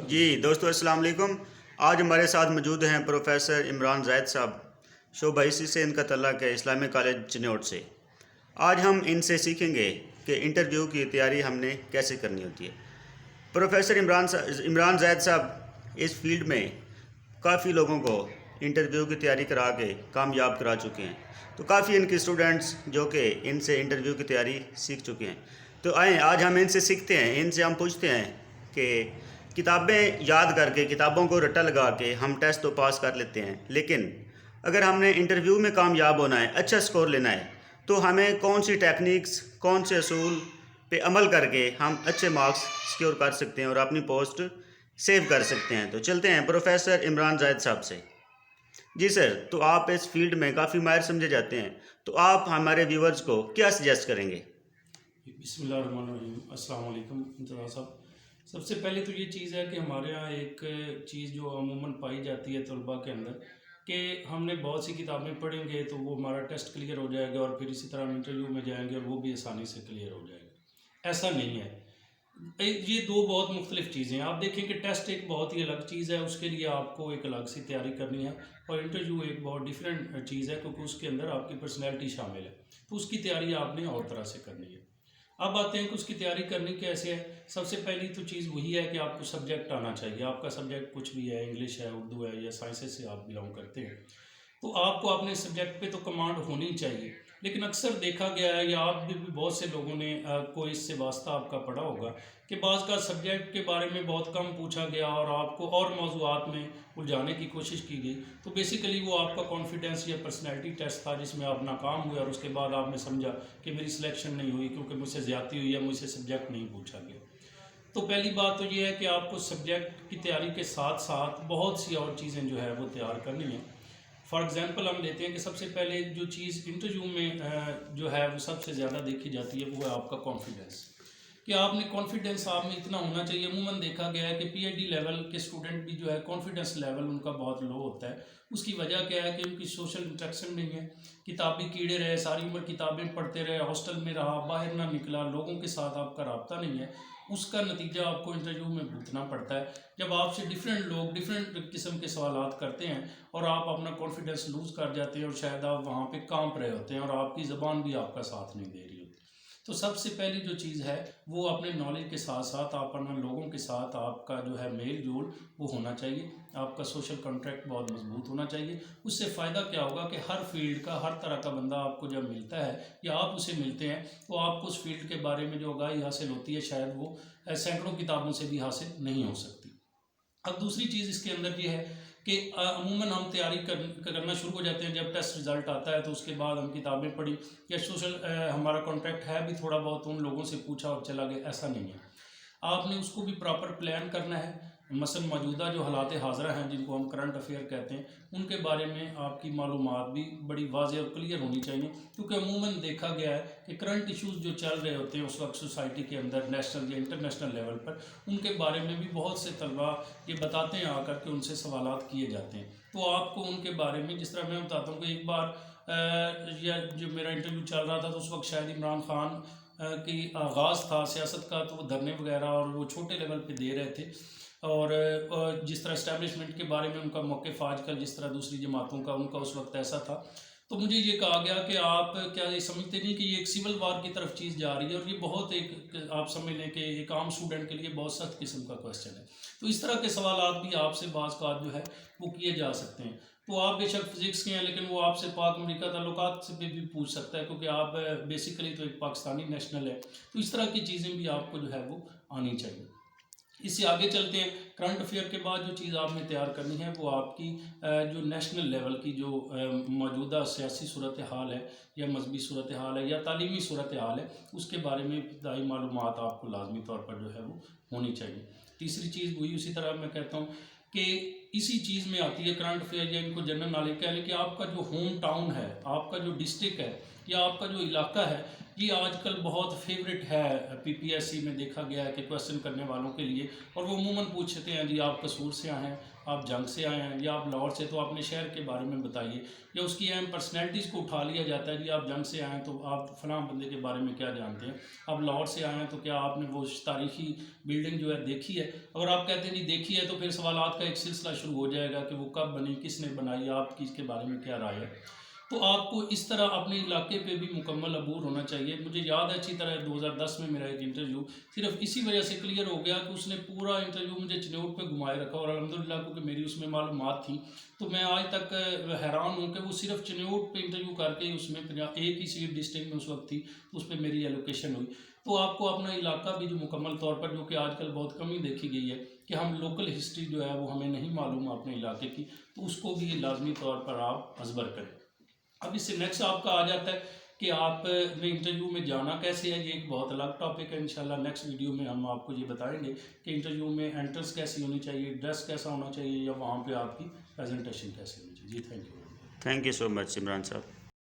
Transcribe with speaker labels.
Speaker 1: جی دوستو السلام علیکم۔ آج ہمارے ساتھ موجود ہیں پروفیسر عمران زید صاحب، شعبہ اسی سے ان کا تعلق ہے اسلامی کالج چنوٹ سے۔ آج ہم ان سے سیکھیں گے کہ انٹرویو کی تیاری ہم نے کیسے کرنی ہوتی ہے۔ پروفیسر عمران زید صاحب اس فیلڈ میں کافی لوگوں کو انٹرویو کی تیاری کرا کے کامیاب کرا چکے ہیں، تو کافی ان کے اسٹوڈنٹس جو کہ ان سے انٹرویو کی تیاری سیکھ چکے ہیں۔ تو آئیں آج ہم ان سے سیکھتے ہیں، ان سے ہم پوچھتے ہیں کہ کتابیں یاد کر کے، کتابوں کو رٹا لگا کے ہم ٹیسٹ تو پاس کر لیتے ہیں، لیکن اگر ہم نے انٹرویو میں کامیاب ہونا ہے، اچھا سکور لینا ہے، تو ہمیں کون سی ٹیکنیکس، کون سے اصول پہ عمل کر کے ہم اچھے مارکس سکیور کر سکتے ہیں اور اپنی پوسٹ سیو کر سکتے ہیں۔ تو چلتے ہیں پروفیسر عمران زید صاحب سے۔ جی سر، تو آپ اس فیلڈ میں کافی ماہر سمجھے جاتے ہیں، تو آپ ہمارے ویورز کو کیا سجیسٹ کریں گے؟
Speaker 2: بسم اللہ الرحمن الرحیم۔ السلام علیکم انتظار صاحب۔ سب سے پہلے تو یہ چیز ہے کہ ہمارے ہاں ایک چیز جو عموماً پائی جاتی ہے طلباء کے اندر، کہ ہم نے بہت سی کتابیں پڑھیں گے تو وہ ہمارا ٹیسٹ کلیئر ہو جائے گا اور پھر اسی طرح ہم انٹرویو میں جائیں گے اور وہ بھی آسانی سے کلیئر ہو جائے گا۔ ایسا نہیں ہے، یہ دو بہت مختلف چیزیں ہیں۔ آپ دیکھیں کہ ٹیسٹ ایک بہت ہی الگ چیز ہے، اس کے لیے آپ کو ایک الگ سی تیاری کرنی ہے، اور انٹرویو ایک بہت ڈیفرنٹ چیز ہے کیونکہ اس کے اندر آپ کی پرسنالٹی شامل ہے، تو اس کی تیاری آپ نے اور طرح سے کرنی ہے۔ اب آتے ہیں کہ اس کی تیاری کرنی کیسے ہے۔ سب سے پہلی تو چیز وہی ہے کہ آپ کو سبجیکٹ آنا چاہیے۔ آپ کا سبجیکٹ کچھ بھی ہے، انگلش ہے، اردو ہے یا سائنسز سے آپ بلانگ کرتے ہیں، تو آپ کو اپنے سبجیکٹ پہ تو کمانڈ ہونی چاہیے۔ لیکن اکثر دیکھا گیا ہے، یا آپ بھی بہت سے لوگوں نے کوئی اس سے واسطہ آپ کا پڑھا ہوگا کہ بعض کا سبجیکٹ کے بارے میں بہت کم پوچھا گیا اور آپ کو اور موضوعات میں الجھانے کی کوشش کی گئی، تو بیسیکلی وہ آپ کا کانفیڈنس یا پرسنالٹی ٹیسٹ تھا جس میں آپ ناکام ہوئے، اور اس کے بعد آپ نے سمجھا کہ میری سلیکشن نہیں ہوئی کیونکہ مجھ سے زیادتی ہوئی یا مجھ سے سبجیکٹ نہیں پوچھا گیا۔ تو پہلی بات تو یہ ہے کہ آپ کو سبجیکٹ کی تیاری کے ساتھ ساتھ بہت سی اور چیزیں جو ہے وہ تیار کرنی ہیں۔ فار ایگزامپل ہم لیتے ہیں کہ سب سے پہلے جو چیز انٹرویو میں جو ہے وہ سب سے زیادہ دیکھی جاتی ہے وہ ہے آپ کا کانفیڈنس، کہ آپ نے کانفیڈنس آپ میں اتنا ہونا چاہیے۔ عموماً دیکھا گیا ہے کہ پی ایچ ڈی لیول کے اسٹوڈنٹ بھی جو ہے کانفیڈنس لیول ان کا بہت لو ہوتا ہے۔ اس کی وجہ کیا ہے کہ ان کی سوشل انٹریکشن نہیں ہے، کتابی کیڑے رہے، ساری عمر کتابیں پڑھتے رہے، ہاسٹل میں رہا، باہر نہ نکلا، لوگوں کے ساتھ آپ کا رابطہ نہیں ہے، اس کا نتیجہ آپ کو انٹرویو میں بھگتنا پڑتا ہے۔ جب آپ سے ڈیفرنٹ لوگ ڈیفرنٹ قسم کے سوالات کرتے ہیں اور آپ اپنا کانفیڈنس لوز کر جاتے ہیں اور شاید آپ وہاں پہ کانپ رہے ہوتے ہیں اور آپ کی زبان بھی آپ کا ساتھ نہیں دے رہی ہوتی، تو سب سے پہلی جو چیز ہے وہ اپنے نالج کے ساتھ ساتھ آپ اپنے لوگوں کے ساتھ آپ کا جو ہے میل جول وہ ہونا چاہیے۔ آپ کا سوشل کنٹریکٹ بہت مضبوط ہونا چاہیے۔ اس سے فائدہ کیا ہوگا کہ ہر فیلڈ کا، ہر طرح کا بندہ آپ کو جب ملتا ہے یا آپ اسے ملتے ہیں تو آپ کو اس فیلڈ کے بارے میں جو آگاہی حاصل ہوتی ہے شاید وہ سینکڑوں کتابوں سے بھی حاصل نہیں ہو سکتی۔ اب دوسری چیز اس کے اندر یہ ہے کہ عموماً ہم تیاری کرنا شروع ہو جاتے ہیں جب ٹیسٹ رزلٹ آتا ہے، تو اس کے بعد ہم کتابیں پڑھی یا سوشل ہمارا کانٹیکٹ ہے بھی تھوڑا بہت ان لوگوں سے پوچھا اور چلا گیا، ایسا نہیں ہے۔ آپ نے اس کو بھی پراپر پلان کرنا ہے۔ مثلا موجودہ جو حالات حاضرہ ہیں جن کو ہم کرنٹ افیئر کہتے ہیں، ان کے بارے میں آپ کی معلومات بھی بڑی واضح اور کلیئر ہونی چاہیے، کیونکہ عموماً دیکھا گیا ہے کہ کرنٹ ایشوز جو چل رہے ہوتے ہیں اس وقت سوسائٹی کے اندر نیشنل یا انٹرنیشنل لیول پر، ان کے بارے میں بھی بہت سے طلباء یہ بتاتے ہیں آ کر کے ان سے سوالات کیے جاتے ہیں، تو آپ کو ان کے بارے میں، جس طرح میں بتاتا ہوں کہ ایک بار یا جو میرا انٹرویو چل رہا تھا تو اس وقت شاید عمران خان کی آغاز تھا سیاست کا، تو وہ دھرنے وغیرہ اور وہ چھوٹے لیول پہ دے رہے تھے، اور جس طرح اسٹیبلشمنٹ کے بارے میں ان کا موقف آج کل جس طرح دوسری جماعتوں کا ان کا اس وقت ایسا تھا، تو مجھے یہ کہا گیا کہ آپ کیا یہ سمجھتے نہیں کہ یہ ایک سول وار کی طرف چیز جا رہی ہے، اور یہ بہت ایک آپ سمجھ لیں کہ ایک عام اسٹوڈنٹ کے لیے بہت سخت قسم کا کوشچن ہے۔ تو اس طرح کے سوالات بھی آپ سے بعض کا جو ہے وہ کیے جا سکتے ہیں۔ تو آپ بے شک فزکس کے ہیں لیکن وہ آپ سے پاک امریکہ تعلقات سے بھی پوچھ سکتا ہے، کیونکہ آپ بیسیکلی تو ایک پاکستانی نیشنل ہے، تو اس طرح کی چیزیں بھی آپ کو جو ہے وہ آنی چاہیے۔ اس سے آگے چلتے ہیں، کرنٹ افیئر کے بعد جو چیز آپ نے تیار کرنی ہے وہ آپ کی جو نیشنل لیول کی جو موجودہ سیاسی صورتحال ہے یا مذہبی صورتحال ہے یا تعلیمی صورتحال ہے، اس کے بارے میں ابتدائی معلومات آپ کو لازمی طور پر جو ہے وہ ہونی چاہیے۔ تیسری چیز وہی اسی طرح میں کہتا ہوں کہ اسی چیز میں آتی ہے کرنٹ افیئر، یا ان کو جنرل نالج کہہ لیں، کہ آپ کا جو ہوم ٹاؤن ہے، آپ کا جو ڈسٹرکٹ ہے یا آپ کا جو علاقہ ہے، یہ آج کل بہت فیوریٹ ہے PPSC میں دیکھا گیا ہے کہ کویسچن کرنے والوں کے لیے، اور وہ عموماً پوچھتے ہیں جی آپ قصور سے آئے ہیں، آپ جنگ سے آئے ہیں، یا آپ لاہور سے، تو اپنے شہر کے بارے میں بتائیے، یا اس کی اہم پرسنالٹیز کو اٹھا لیا جاتا ہے، جی آپ جنگ سے آئے ہیں تو آپ فلاں بندے کے بارے میں کیا جانتے ہیں، آپ لاہور سے آئے ہیں تو کیا آپ نے وہ تاریخی بلڈنگ جو ہے دیکھی ہے؟ اگر آپ کہتے ہیں جی دیکھی ہے تو پھر سوالات کا ایک سلسلہ شروع ہو جائے گا کہ وہ کب بنی، کس نے بنائی، آپ کی اس کے بارے میں کیا رائے ہے۔ تو آپ کو اس طرح اپنے علاقے پہ بھی مکمل عبور ہونا چاہیے۔ مجھے یاد ہے اچھی طرح 2010 میں میرا ایک انٹرویو صرف اسی وجہ سے کلیئر ہو گیا کہ اس نے پورا انٹرویو مجھے چنوٹ پہ گھمائے رکھا، اور الحمدللہ کیونکہ میری اس میں معلومات تھیں تو میں آج تک حیران ہوں کہ وہ صرف چنوٹ پہ انٹرویو کر کے اس میں ایک ہی سیٹ ڈسٹرکٹ میں اس وقت تھی تو اس پہ میری ایلوکیشن ہوئی۔ تو آپ کو اپنا علاقہ بھی جو مکمل طور پر، جو کہ آج کل بہت کمی دیکھی گئی ہے کہ ہم لوکل ہسٹری جو ہے وہ ہمیں نہیں معلوم اپنے علاقے کی، تو اس کو بھی لازمی طور پر آپ ازبر کریں۔ اب اس سے نیکسٹ آپ کا آ جاتا ہے کہ آپ میں انٹرویو میں جانا کیسے ہے، یہ ایک بہت الگ ٹاپک ہے۔ انشاءاللہ نیکسٹ ویڈیو میں ہم آپ کو یہ بتائیں گے کہ انٹرویو میں انٹرنس کیسی ہونی چاہیے، ڈریس کیسا ہونا چاہیے، یا وہاں پہ آپ کی پریزنٹیشن کیسے ہونی چاہیے۔ جی thank you.
Speaker 1: Thank you so much Imran صاحب۔